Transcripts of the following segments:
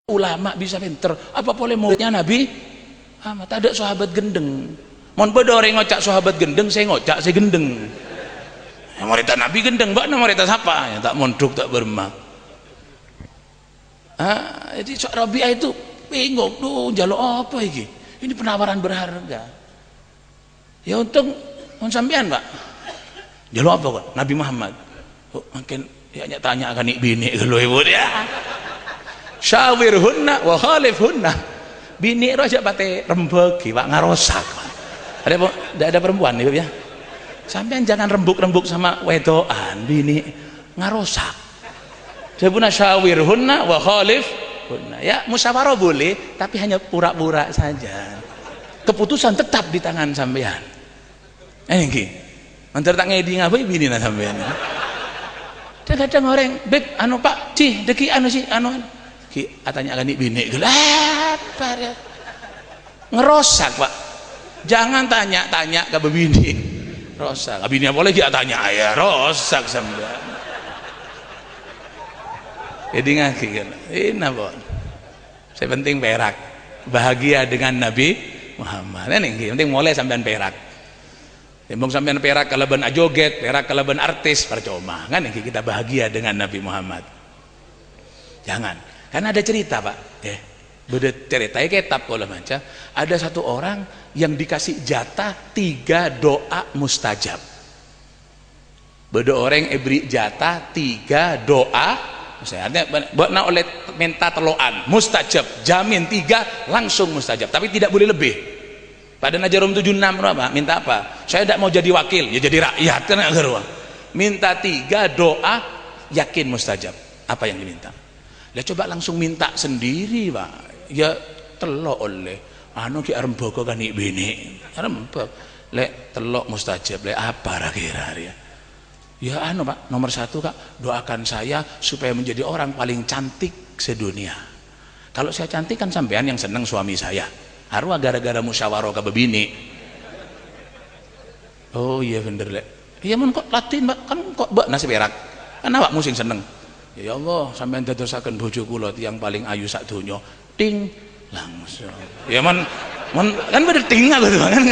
ulama bisa pinter, apa boleh muridnya Nabi Muhammad? Ada sahabat gendeng, mon bodo orang ngocak sahabat gendeng, saya ngocak saya gendeng. Murid Nabi gendeng, mbak nama murid siapa? Ya, tak mondok tak bermak. Jadi Rabi'ah itu bingung tuh, jaluk apa ini? Ini penawaran berharga. Ya untung sampean pak, jaluk apa kok? Nabi Muhammad. Oh, makin ya tanya akan nih bini kalau ibu dia. Syawirhunna wa khalifhunna. Bini raja pate rembeki pak ngarosak. Ada perempuan ibu ya. Sampean jangan rembuk-rembuk sama wedoan, bini ngarosak. Sebuna syawirhunna wa khalifhunna. Ya musyawarah boleh, tapi hanya pura-pura saja. Keputusan tetap di tangan sampean. Iki. Antar tak ngedi ngapain bini na sampean. Kadang orang, "Beb, anu Pak, cih, deki anu sih, anu." Ki atanya akan bini gelap ya. Ngerosak pak, jangan tanya-tanya ke bini rosak, bini apa lagi tanya ya rosak sampean. Jadi ngaki kan ini apa saya penting perak bahagia dengan Nabi Muhammad ini penting mulai sampean perak timbang sampean perak kalaban ajoget perak kalaban artis percuma kan ini kita bahagia dengan Nabi Muhammad. Jangan. Karena ada cerita pak, beda cerita kitab kalau macam ada satu orang yang dikasih jatah 3 doa mustajab. Beda orang beri jatah 3 doa, misalnya buat oleh minta teloan mustajab, jamin 3 langsung mustajab, tapi tidak boleh lebih. Pada Najarum 76 apa? Minta apa? Saya tidak mau jadi wakil, ya jadi rakyat kan agar minta 3 doa yakin mustajab. Apa yang diminta? Lah coba langsung minta sendiri pak, ya telok oleh anu ki arep boko kan iki bini rembek lek telok mustajab lek apa kira ya anu pak nomor 1 kak doakan saya supaya menjadi orang paling cantik sedunia. Kalau saya cantik kan sampean yang seneng suami saya haru gara-gara musyawarah ke bini. Oh iya bener lek iya mon kok latin pak kan kok mbak nasi perak kan awakmu sing seneng. Ya Allah sampean dadosaken bojo kula tiyang paling ayu sak donya ting langsung ya man kan bener ting aku tuh kan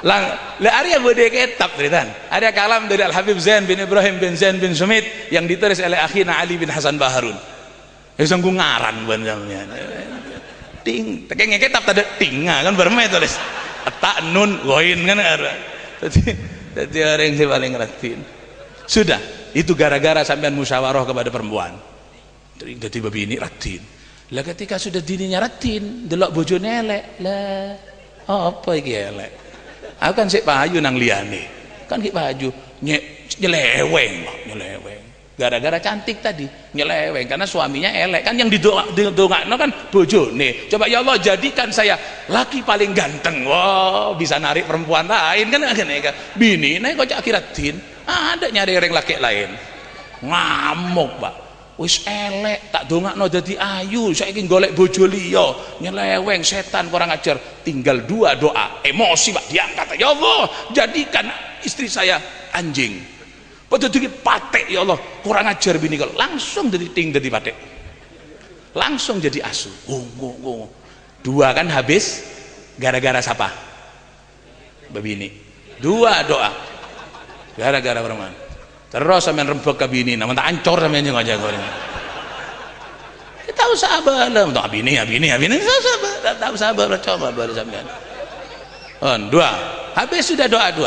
lang le Arya bode kitab ceritaan ada kalam dari Al Habib Zain bin Ibrahim bin Zain bin Sumit yang ditulis oleh akhina Ali bin Hasan Baharun ya sanggu ngaran ban sampean ting tekenge kitab tadi tinga kan bermain tulis tak nun goin kan jadi orang yang paling ratin sudah itu gara-gara sampean musyawarah kepada perempuan jadi babini ratin lah ketika sudah dininya ratin delok bojone elek lah apa iki elek aku kan sik payu nang liyane kan ki payu nyeleweng gara-gara cantik tadi nyeleweng karena suaminya elek kan yang didongakno kan bojone coba ya Allah jadikan saya laki paling ganteng wow bisa narik perempuan lain kan bini nek kok akiratin ada nyari orang laki lain ngamuk pak wis elek tak dongakno dadi ayu saiki golek bojo liya nyeleweng setan kurang ajar tinggal 2 doa emosi pak diangkat ya Allah jadikan istri saya anjing pada dikit patek ya Allah kurang ajar bini kalau langsung jadi jadi patek langsung jadi asu 2 kan habis gara-gara siapa babini 2 doa gara-gara perempuan terus sampean rembek ke bini nah tak ancur sampean yang aja goreng kita usah sabar lah untuk bini tak usah sabar coba baru sampean 2 habis sudah doa 2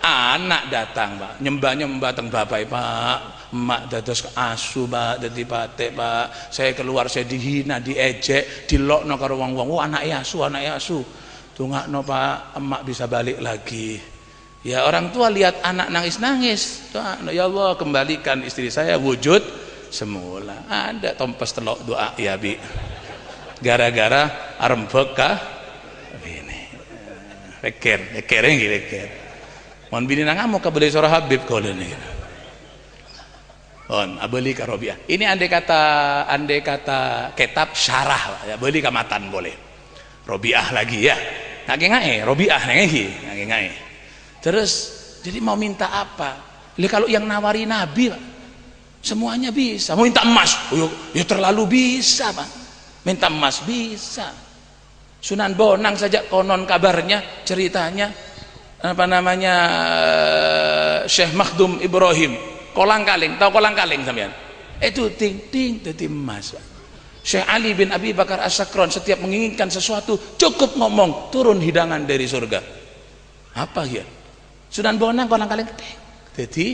anak datang pak nyembah teng bapak pak emak dados asu pak dadi patek pak saya keluar saya dihina diejek dilokno karo wong-wong anake asu dongakno pak emak bisa balik lagi. Ya orang tua lihat anak nangis ya Allah kembalikan istri saya wujud semula ada tompes telok doa ya bi gara-gara arembek kah bini leker mohon bini nangamu kabeli surah Habib kau ini abeli ka Rabi'ah ini andai kata kitab syarah ya beli kamatan boleh Rabi'ah lagi ya ngae Rabi'ah ngae. Terus jadi mau minta apa? Kalau yang nawari Nabi Semuanya bisa. Mau minta emas, ya terlalu bisa Pak. Minta emas bisa. Sunan Bonang saja konon kabarnya, ceritanya apa namanya, Syekh Makhdum Ibrahim, kolang kaling, tahu kolang kaling sampean? Itu ting ting dadi emas Pak. Syekh Ali bin Abi Bakar As-Sakron setiap menginginkan sesuatu cukup ngomong turun hidangan dari surga. Apa ya? Sunan Bonang kolang kaling jadi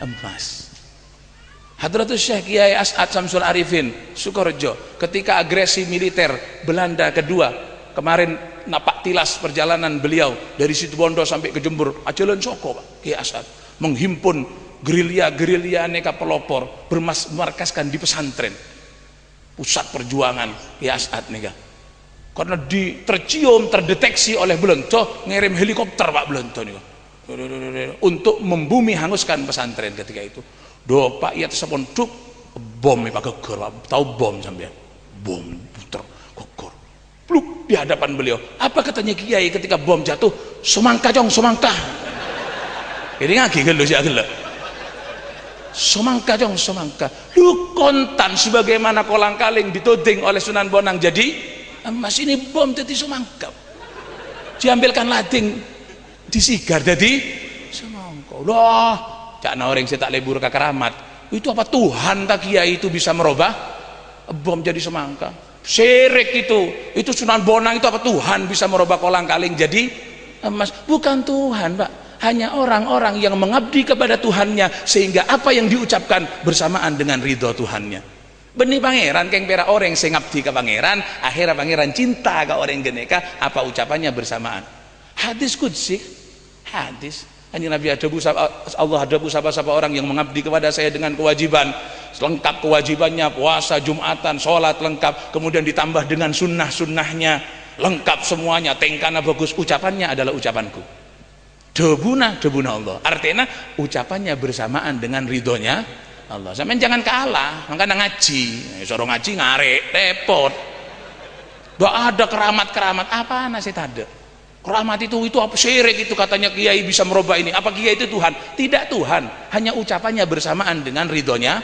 emas. Hadratus Syekh Kiai As'ad Samsul Arifin Sukorejo ketika agresi militer Belanda kedua kemarin napak tilas perjalanan beliau dari Situbondo sampai ke Jember, ajalan soko Pak Kiai As'ad menghimpun gerilya aneka pelopor bermarkaskan di pesantren pusat perjuangan Kiai As'ad nih karena tercium terdeteksi oleh Belanda ngirim helikopter Pak Belanda nih untuk membumi hanguskan pesantren ketika itu. Do Pak iya tersapon duk bom Pak geger Pak, tahu bom sampean? Bom puter geger. Pluk di hadapan beliau. Apa katanya Kiai ketika bom jatuh? Semangka jong, semangka. Ini ngagi gelo sih gelo. Semangka jong, semangka. Lu kontan sebagaimana kolang kaling dituding oleh Sunan Bonang jadi emas, ini bom jadi semangka. Diambilkan lading disigar jadi semangka. Loh, cakna orang saya tak lebur ke keramat. Itu apa Tuhan tak Kiai itu bisa merubah bom jadi semangka? Syirik itu Sunan Bonang itu apa Tuhan bisa merubah kolang kaling jadi emas? Bukan Tuhan Pak, hanya orang-orang yang mengabdi kepada Tuhannya sehingga apa yang diucapkan bersamaan dengan ridho Tuhannya. Benih pangeran keng pera orang sing ngabdi ke pangeran, akhirnya pangeran cinta ke orang geneka, apa ucapannya bersamaan. Hadis qudsi, hadis Anjing Nabi Allah hadapu siapa orang yang mengabdi kepada saya dengan kewajiban lengkap, kewajibannya puasa Jumatan, sholat lengkap, kemudian ditambah dengan sunnah-sunnahnya lengkap semuanya, tengkana bagus, ucapannya adalah ucapanku, debuna Allah, artinya ucapannya bersamaan dengan ridhonya Allah. Sampeyan jangan kalah, makanya ngaji, suruh ngaji ngarek repot. Gak ada keramat apa nasi ada. Keramat itu apa syirik itu katanya Kiai bisa merubah ini. Apa Kiai itu Tuhan? Tidak Tuhan, hanya ucapannya bersamaan dengan ridhonya.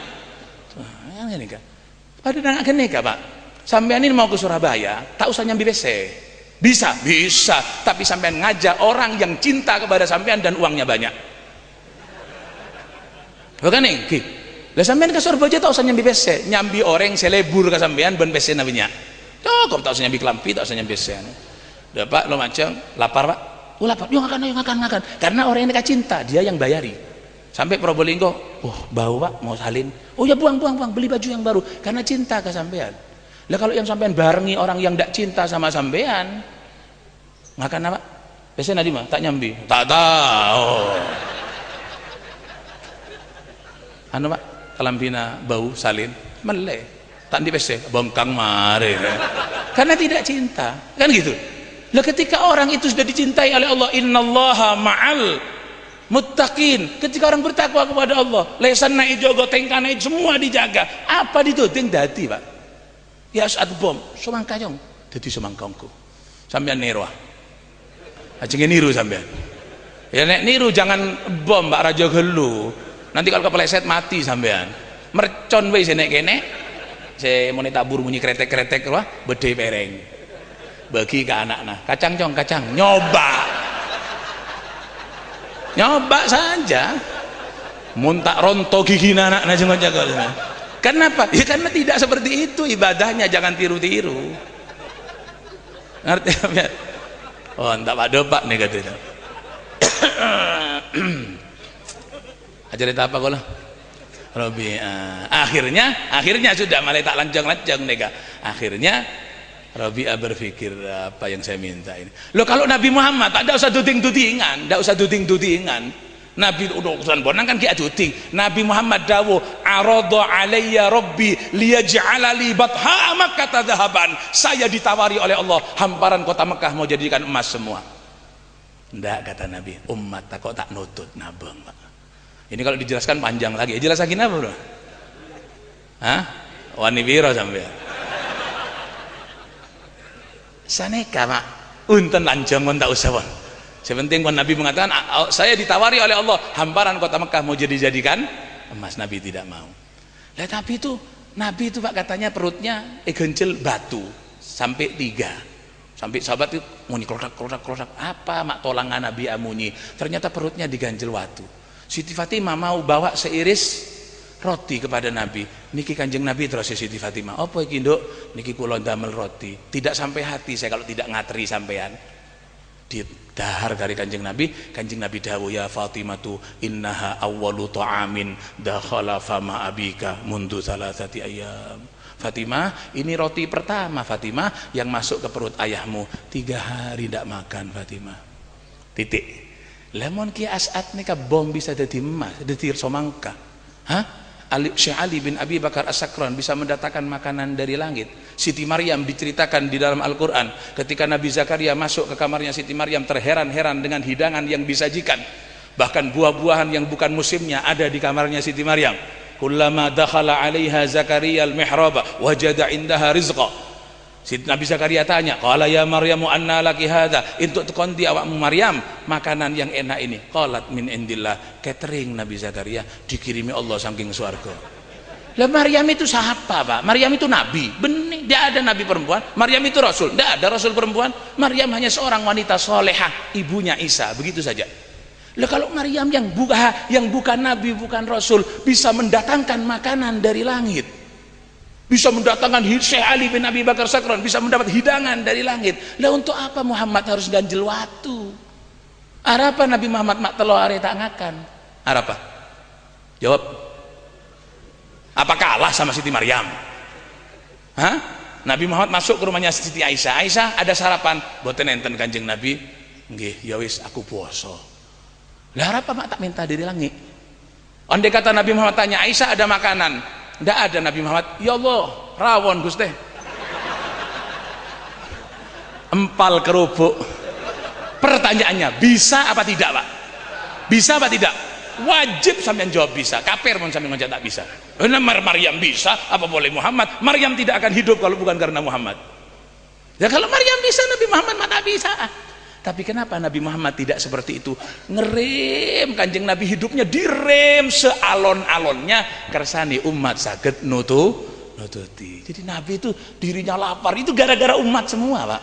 Yang ini kan. Pada nggak gini Pak. Sampean ini mau ke Surabaya, tak usah nyambi BC. Bisa, tapi sampean ngajak orang yang cinta kepada sampean dan uangnya banyak. Bukan nih, Ki. Lah sampean ke Surabaya tak usah nyambi BC, nyambi orang selebur ke sampean ben BC nabinya. Cukup tak usah nyambi kelampi, tak usah nyambi BC. Udah Pak, lo macam lapar Pak? Oh lapar, yuk makan. Karena orang ini cinta, dia yang bayari. Sampai Probolinggo, bau Pak, mau salin. Oh ya buang, beli baju yang baru. Karena cinta ke sampean. Lah kalau yang sampean barengi orang yang tidak cinta sama sampean, makan apa? Biasanya nadi mah tak nyambi, tak tahu. Anu Pak, kalampina bau salin, meleh. Tak di PC, bongkang mare. Karena tidak cinta, kan gitu. Lah ketika orang itu sudah dicintai oleh Allah, innallaha ma'al muttaqin, ketika orang bertakwa kepada Allah, lesan naik jogo tengkane semua dijaga, apa dituding dadi Pak? Ya saat bom, semangka jong, dadi semangkongku. Sampean niru. Ajenge niru sampean. Ya nek niru jangan bom Mbak Raja gelu. Nanti kalau kepleset mati sampean. Mercon wae nek kene. Se muni tabur bunyi kretek-kretek wah, bede pereng. Bagi ke anak-anak, kacang nyoba saja, muntak ronto gigi anak jaga. Kenapa? Ya karena tidak seperti itu ibadahnya, jangan tiru-tiru. Ngerti ya? Oh enggak Pak nih katanya. Ajarin apa kau lah? Robi, akhirnya sudah mulai tak lanjang nega. Akhirnya Rabi'ah berpikir apa yang saya minta ini. Loh kalau Nabi Muhammad tak usah duding-dudingan. Nabi urusan bonang kan kia duding. Nabi Muhammad dawuh, "Arada alayya rabbi liyaj'ala li batha Makkah dhahaban." Saya ditawari oleh Allah, hamparan kota Mekah mau jadikan emas semua. Ndak kata Nabi, umat tak kok tak nutut nabung, Pak. Ini kalau dijelaskan panjang lagi. Jelas lagi napa, Bro? Hah? Wani piro sampean? Saneka Pak, unten lanjang kon tak usah Pak. Sepenting kon Nabi mengatakan saya ditawari oleh Allah hamparan kota Mekah mau dijadikan emas, Nabi tidak mau. Lah Nabi itu Pak katanya perutnya gencel batu sampai 3. Sampai sahabat itu muni klodak apa mak tolangan Nabi amunyi. Ternyata perutnya diganjel watu. Siti Fatimah mau bawa seiris roti kepada Nabi. Niki Kanjeng Nabi terus Siti Fatimah. Apa iki Nduk? Niki kula damel roti. Tidak sampai hati saya kalau tidak ngateri sampean. Didahar dari Kanjeng Nabi dawuh ya Fatimatu innaha awwalu ta'amin dakhala fama abika mundu salasati ayyam. Fatimah, ini roti pertama Fatimah yang masuk ke perut ayahmu. 3 hari tidak makan Fatimah. Titik. Lemon ki As'ad nika bom bisa jadi emas, jadi somangka. Syekh Ali bin Abi Bakar As-Sakran bisa mendatangkan makanan dari langit. Siti Maryam diceritakan di dalam Al-Quran ketika Nabi Zakaria masuk ke kamarnya Siti Maryam terheran-heran dengan hidangan yang disajikan. Bahkan buah-buahan yang bukan musimnya ada di kamarnya Siti Maryam. Kullama dakhala 'alaiha Zakaria al-mihraba wajada 'indaha rizqa. Nabi Zakaria tanya, qala ya Maryamu anna laki hadza, untuk tekonti awakmu Maryam makanan yang enak ini. Qalat min indillah, catering Nabi Zakaria dikirimi Allah saking swarga. Lah Maryam itu siapa Pak? Maryam itu nabi, benih, tidak ada nabi perempuan. Maryam itu rasul, tidak ada rasul perempuan. Maryam hanya seorang wanita solehah, ibunya Isa, begitu saja. Lah kalau Maryam yang bukan nabi, bukan rasul bisa mendatangkan makanan dari langit, bisa mendatangkan Syekh Ali bin Abi Bakar Sakran bisa mendapat hidangan dari langit. Lah untuk apa Muhammad harus ganjel watu? Apa Nabi Muhammad mak telo are tak ngakan? Apa? Jawab. Apa kalah sama Siti Maryam? Nabi Muhammad masuk ke rumahnya Siti Aisyah. Aisyah ada sarapan, boten enten Kanjeng Nabi. Nggih, ya wis aku puasa. Lah apa mak tak minta dari langit? Andai kata Nabi Muhammad tanya Aisyah ada makanan, tidak ada Nabi Muhammad. Ya Allah, rawon Gusti. Empal kerupuk. Pertanyaannya, bisa apa tidak Pak? Bisa apa tidak? Wajib sampean jawab bisa. Kafir pun sampean ngajak tak bisa. Maryam bisa, apa boleh Muhammad? Maryam tidak akan hidup kalau bukan karena Muhammad. Ya kalau Maryam bisa, Nabi Muhammad mah tak bisa. Tapi kenapa Nabi Muhammad tidak seperti itu? Ngerem Kanjeng Nabi hidupnya direm sealon-alonnya kersane umat saged nututi. Jadi Nabi itu dirinya lapar itu gara-gara umat semua Pak.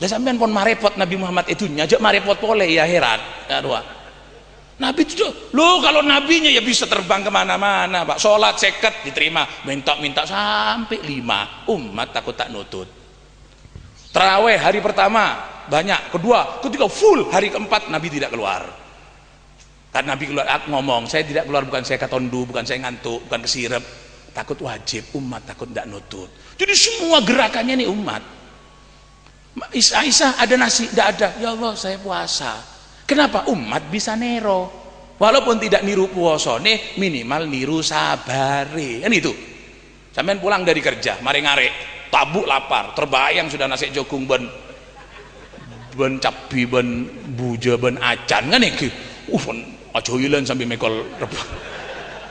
Lah sampean pun marepot Nabi Muhammad itu nyajak marepot pole ya heran. Ya doa. Nabi itu loh kalau nabinya ya bisa terbang kemana-mana Pak. Sholat seket diterima, minta sampai 5. Umat takut tak nutut. Terawih hari pertama banyak, kedua, ketiga full, hari keempat Nabi tidak keluar. Karena Nabi keluar ngomong, saya tidak keluar bukan saya katondu, bukan saya ngantuk, bukan kesirep. Takut wajib, umat takut tidak nutut. Jadi semua gerakannya nih umat. Aisyah ada nasi, tidak ada. Ya Allah saya puasa. Kenapa? Umat bisa nero. Walaupun tidak niru puasa nih, minimal niru sabare. Kan itu. Sampean pulang dari kerja, mari ngarek, tabuk lapar, terbayang sudah nasi jogung ben cabi ben buja ben acan kan iki. Aja hilang sampai mekol rebah.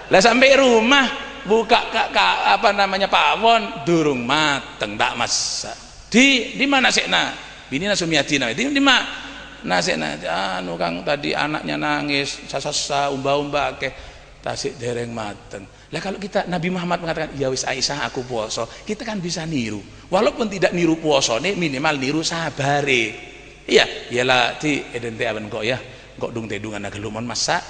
Lah sampai rumah buka pawon durung mateng tak masak. Di mana sekna? Bini Sumiyatina. Di mana? Nasekna anu Kang tadi anaknya nangis sasa umba-umba ke tasik dereng mateng. Lah kalau kita Nabi Muhammad mengatakan ya wis Aisyah aku puasa, kita kan bisa niru. Walaupun tidak niru puasane minimal niru sabare. Iya, iyalah ti edente aben kok ya. Kok dung tedungan agelumon masak,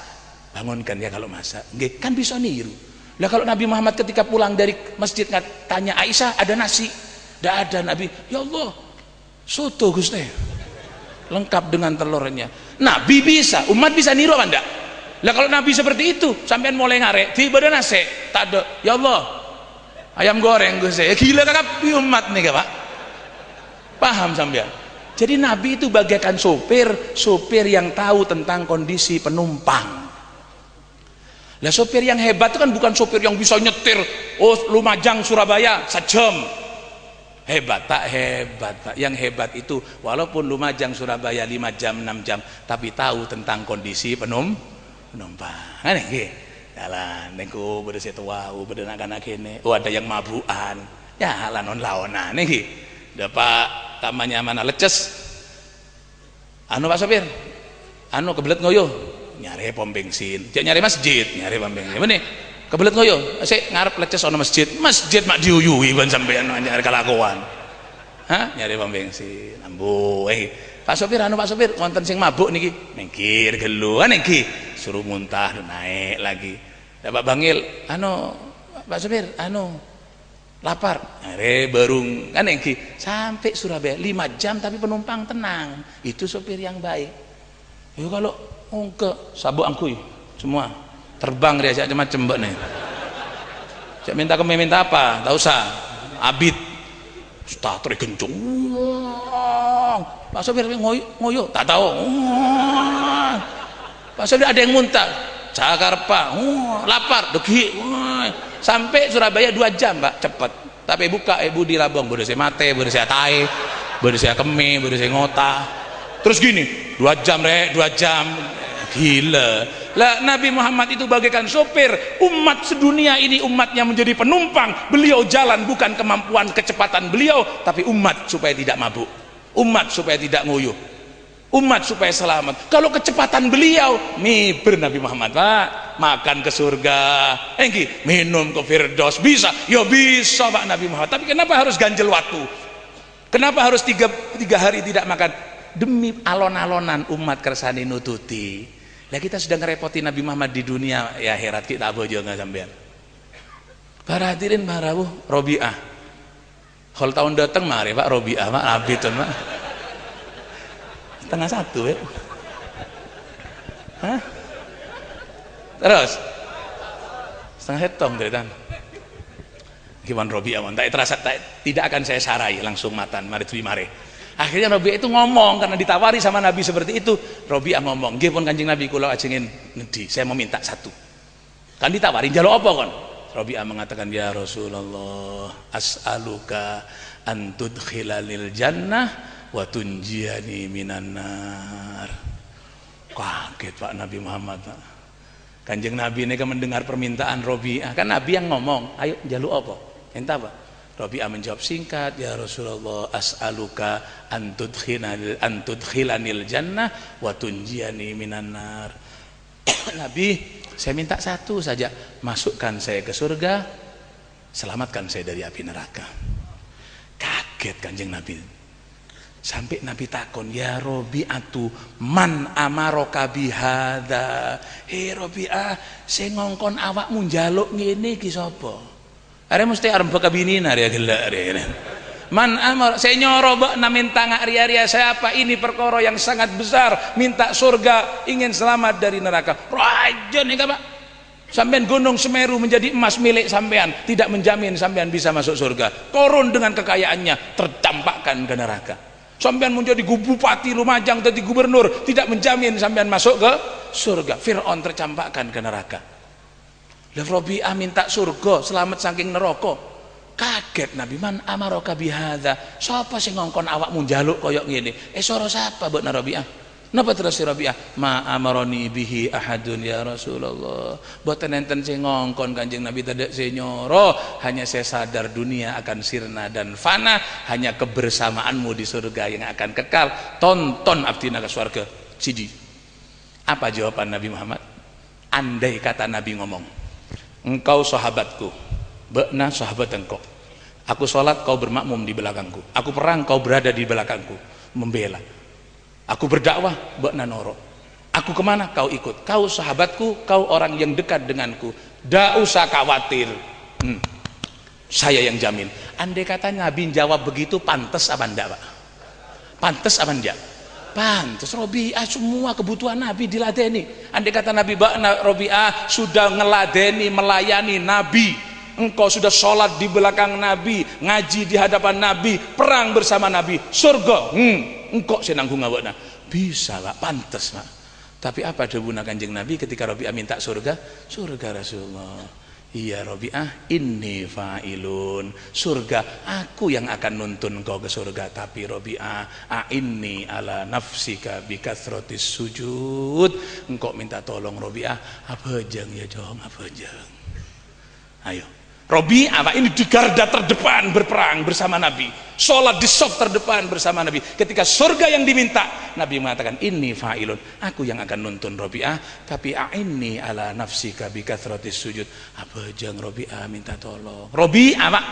bangunkan ya kalau masak. Nggih, kan bisa niru. Lah kalau Nabi Muhammad ketika pulang dari masjid tanya Aisyah ada nasi? Tidak ada Nabi. Ya Allah, soto Gusti. Lengkap dengan telurnya. Nabi bisa, umat bisa niru apa enggak? Lah kalau Nabi seperti itu, sampean mulai ngarek, tiba ada nasi, tak ada. Ya Allah, ayam goreng Gusti. Gila kakak umat nih Pak. Paham sampean? Jadi Nabi itu bagaikan sopir yang tahu tentang kondisi penumpang. Lah sopir yang hebat itu kan bukan sopir yang bisa nyetir Lumajang Surabaya sejam. Hebat Pak. Yang hebat itu walaupun Lumajang Surabaya 5 jam 6 jam tapi tahu tentang kondisi penumpang. Kan nggih. Jalan niku bede setuau bede anak-anak kene. Ada yang mabukan. Ya laon-laonan nggih. Pak tamanya mana leces. Anu Pak sopir. Anu kebelet ngoyo nyari pom bensin. Dia nyari masjid, nyari pom bensin. Bener. kebelet ngoyo sik ngarep leces ana masjid mak diuyuhi kon sampean nyari kelakuan nyari pom bensin ambo Pak sopir wonten sing mabuk niki mengkir gelu niki suruh muntah naik lagi Pak Bangil Pak sopir lapar barung niki sampai Surabaya 5 jam tapi penumpang tenang itu sopir yang baik. Yo kalau ke sabuk angkuy semua terbang dia macam-macam mbak nih. Cak minta apa? Tak usah. Abid. Starter kencung. Pak sopir ngoyo, tak tahu. Pak sopir ada yang muntah. Jakarta, lapar, degi. Sampai Surabaya 2 jam, Pak, cepat. Tapi buka ibu di Labong, bodoh saya mate, bodoh saya tae, bodoh saya kemi, bodoh saya ngota. Terus gini, 2 jam gila lah. Nabi Muhammad itu bagaikan sopir umat sedunia ini, umatnya menjadi penumpang, beliau jalan bukan kemampuan kecepatan beliau tapi umat supaya tidak mabuk, umat supaya tidak nguyuh, umat supaya selamat. Kalau kecepatan beliau miber Nabi Muhammad Pak makan ke surga minum ke Firdaus bisa Pak Nabi Muhammad. Tapi kenapa harus ganjel waktu, kenapa harus tiga hari tidak makan? Demi alon-alonan umat kersane nututi. Lah kita sudah ngerepoti Nabi Muhammad di dunia ya akhirat kita bojo nggak sampean. Para hadirin marawuh Robiah. Kalau tahun datang mari Pak Robiah Pak Abidun Pak. 12:30 ya. Terus 12:30 dari tan. Gimana Robiah tak terasa tidak akan saya sarai langsung matan mari. Akhirnya Robiah itu ngomong karena ditawari sama Nabi seperti itu. Robiah ngomong, nggih pun Kanjeng Nabi kula ajengin nedhi, saya mau minta satu. Kan ditawari njaluk apa kon? Robiah mengatakan ya Rasulullah, as'aluka an tudkhilanil jannah wa tunjiyani minan nar. Kaget Pak Nabi Muhammad. Kanjeng Nabi ini kan mendengar permintaan Robiah, kan Nabi yang ngomong, ayo njaluk apa? Minta apa? Robiah menjawab singkat, ya Rasulullah as'aluka antudkhilanil jannah wa tunjiyani minan nar. Nabi, saya minta satu saja, masukkan saya ke surga, selamatkan saya dari api neraka. Kaget Kanjeng Nabi. Sampai Nabi takon, ya Robi'atu man amaroka bihadza. Robi'ah, saya ngongkon awakmu njaluk ngene iki sapa? Are mesti arep kabinina ya gelak are. Man amar saya nyoro mbak minta ngak saya apa ini perkara yang sangat besar, minta surga, ingin selamat dari neraka. Raja nih Pak. Sampean Gunung Semeru menjadi emas milik sampean, tidak menjamin sampean bisa masuk surga. Korun dengan kekayaannya terdampakkan ke neraka. Sampean menjadi bupati Lumajang jadi gubernur, tidak menjamin sampean masuk ke surga. Fir'aun tercampakkan ke neraka. Robiah minta surga, selamat saking neraka. Kaget Nabi, man amaroka bihadza. Sapa sing ngongkon awakmu njaluk koyok ngene? Sora sapa mbok Robiah? Napa terus si Robiah? Ma amaroni bihi ahadun ya Rasulullah. Boten enten sing ngongkon Kanjeng Nabi tidak senyoro, hanya saya sadar dunia akan sirna dan fana, hanya kebersamaanmu di surga yang akan kekal. Tonton abdina ke surga. Siji. Apa jawaban Nabi Muhammad? Andai kata Nabi ngomong, engkau sahabatku, bekna sahabat engkau. Aku sholat, kau bermakmum di belakangku. Aku perang, kau berada di belakangku, membela. Aku berdakwah, bekna noro. Aku kemana, kau ikut. Kau sahabatku, kau orang yang dekat denganku. Dak usah khawatir. Saya yang jamin. Andai kata Nabi jawab begitu, pantas apa enggak Pak? Pantas apa enggak? Pantas. Robiah semua kebutuhan Nabi diladeni. Andai kata Nabi Robiah sudah ngeladeni, melayani Nabi, engkau sudah sholat di belakang Nabi, ngaji di hadapan Nabi, perang bersama Nabi, surga, engkau senanggung ngawakna, bisa Pak, pantas Pak. Tapi apa debuna Kanjeng Nabi ketika Robiah minta surga? Surga Rasulullah. Iya Robiah, inni fa'ilun. Surga, aku yang akan nuntun kau ke surga. Tapi Robiah, a'inni ala nafsika bikathrotis sujud. Engkau minta tolong Robiah, apa jeng ya jong, apa jeng. Ayo, Robi'ah Pak, ini di garda terdepan berperang bersama Nabi, sholat di saf terdepan bersama Nabi. Ketika surga yang diminta, Nabi mengatakan inni fa'ilun, aku yang akan nuntun Robi'ah, tapi a'inni ala nafsika bi kathratis sujud. Apa jeng Robi'ah minta tolong. Robi'ah Pak,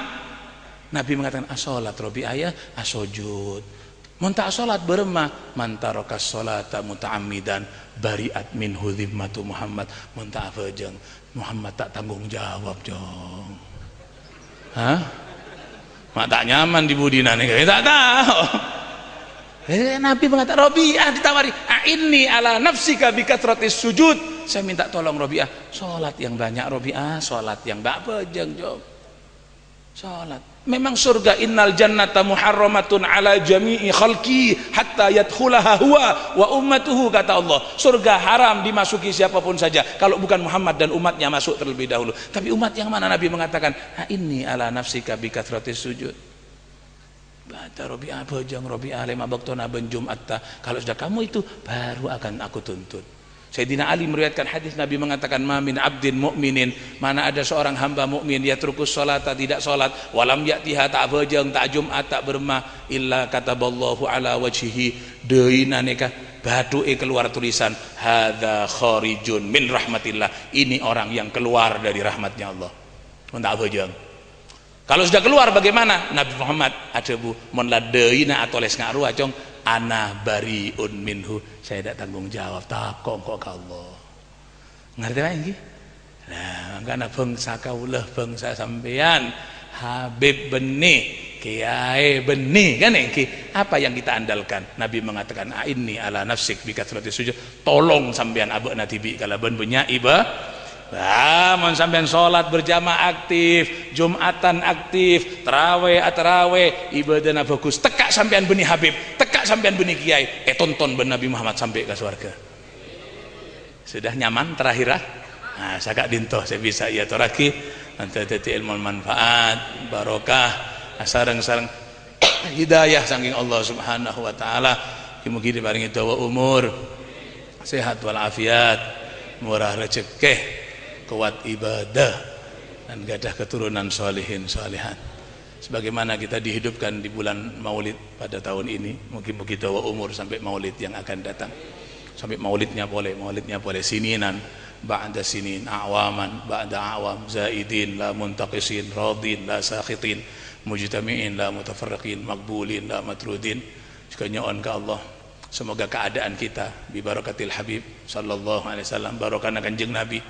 Nabi mengatakan asolat Robi'ah ya asojud. Muntah sholat beremah mantarokas sholata muta'amidan bari'at min hudhimmatu Muhammad. Muntah apa jeng Muhammad tak tanggung jawab jong. Hah? Mak tak nyaman di budina nih, tak tahu. Nabi mengatakan Robi'ah ditawari, ini ala nafsika bi kathratis sujud. Saya minta tolong Robi'ah, sholat yang banyak Robi'ah, sholat yang apa jeng jawab. Sholat. Memang surga innal jannata muharramatun ala jami'i khalqi hatta yadkhulaha huwa wa ummatuhu, kata Allah. Surga haram dimasuki siapapun saja kalau bukan Muhammad dan umatnya masuk terlebih dahulu. Tapi umat yang mana? Nabi mengatakan inni ala nafsika bi kathratis sujud. Baca Robi'ah bojong Robi'ah lima baktona ben Jumatta. Kalau sudah kamu itu baru akan aku tuntut. Sayyidina Ali meriwayatkan hadis, Nabi mengatakan ma min abdin mu'minin, mana ada seorang hamba mukmin yatrukus sholata, tidak salat, walam ya'tiha, tak bejeng, tak Jumat, tak bermah, illa kataballahu ala wajhihi, deuna neka baduke keluar tulisan hadza kharijun min rahmatillah, ini orang yang keluar dari rahmatnya Allah. Tak bejeng. Kalau sudah keluar bagaimana? Nabi Muhammad ada bu mon la deuna atoles ngaruh acong ana bariun minhu, saya tidak tanggung jawab, takok kok ke Allah. Ngerti apa ini? Nah, karena bangsa kaulah bangsa sampean Habib benih, Kiai benih, kan ini apa yang kita andalkan? Nabi mengatakan ini ala nafsik bi kathratis sujud, tolong sampean abek natibi kalau ben punya iba. Mon sampean sholat berjamaah aktif, Jumatan aktif, terawih ibadahnya bagus, tekak sampean benih Habib, tekak sampean benih Kiai, tonton ben Nabi Muhammad sampai ke surga. Sudah nyaman terakhir ah? Nah, saya dintoh saya bisa ya toraki nanti ilmu manfaat barokah sareng-sareng hidayah saking Allah Subhanahu wa taala. Mugi diparingi dawa umur, sehat walafiat, murah rezeki, kuat ibadah, dan gadah keturunan solihin solihan. Sebagaimana kita dihidupkan di bulan Maulid pada tahun ini, mungkin kita dawa umur sampai Maulid yang akan datang, sampai maulidnya boleh sininan, ba'da sinin, awaman, ba'da awam, zaidin, la muntaqisin, radin, la sakhitin, mujtami'in, la mutafarriqin, makbulin, la matrudin. Juga nyoon ke Allah, semoga keadaan kita bi barakatil Habib sallallahu alaihi wasallam, barokahna Kanjeng Nabi,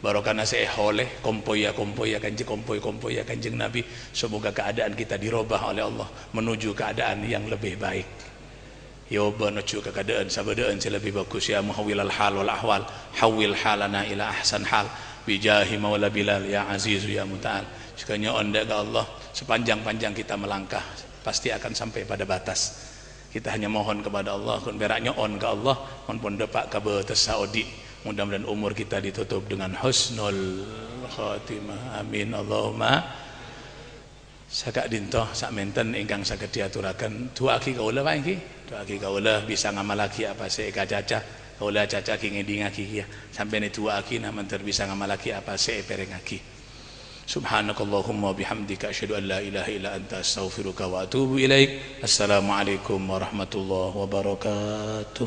barokahna seoleh kompoya Kanjeng Nabi, semoga keadaan kita dirubah oleh Allah menuju keadaan yang lebih baik. Ya menuju ke keadaan sabadaan yang lebih bagus. Ya muhawwilal hal wal ahwal, hawwil halana ila ahsan hal bijahi maula Bilal ya azizu ya muta'al. Sekanya onda ke Allah, sepanjang-panjang kita melangkah pasti akan sampai pada batas. Kita hanya mohon kepada Allah kun beraknya on ke Allah on pun depak ke batas Saudi. Mudah-mudahan umur kita ditutup dengan husnul khatimah, amin Allahumma. Sakak dintoh sak menten ingkang saged diaturaken dua aki kaula Pak iki, dua aki kaula bisa ngamalaki apa sik caca kaula caca ki ngedingaki ya sampai dua aki namanter bisa ngamalaki apa sik perengaki. Subhanakallahumma bihamdika asyhadu an la ilaha illa anta astaghfiruka wa atubu ilaik. Assalamualaikum warahmatullahi wabarakatuh.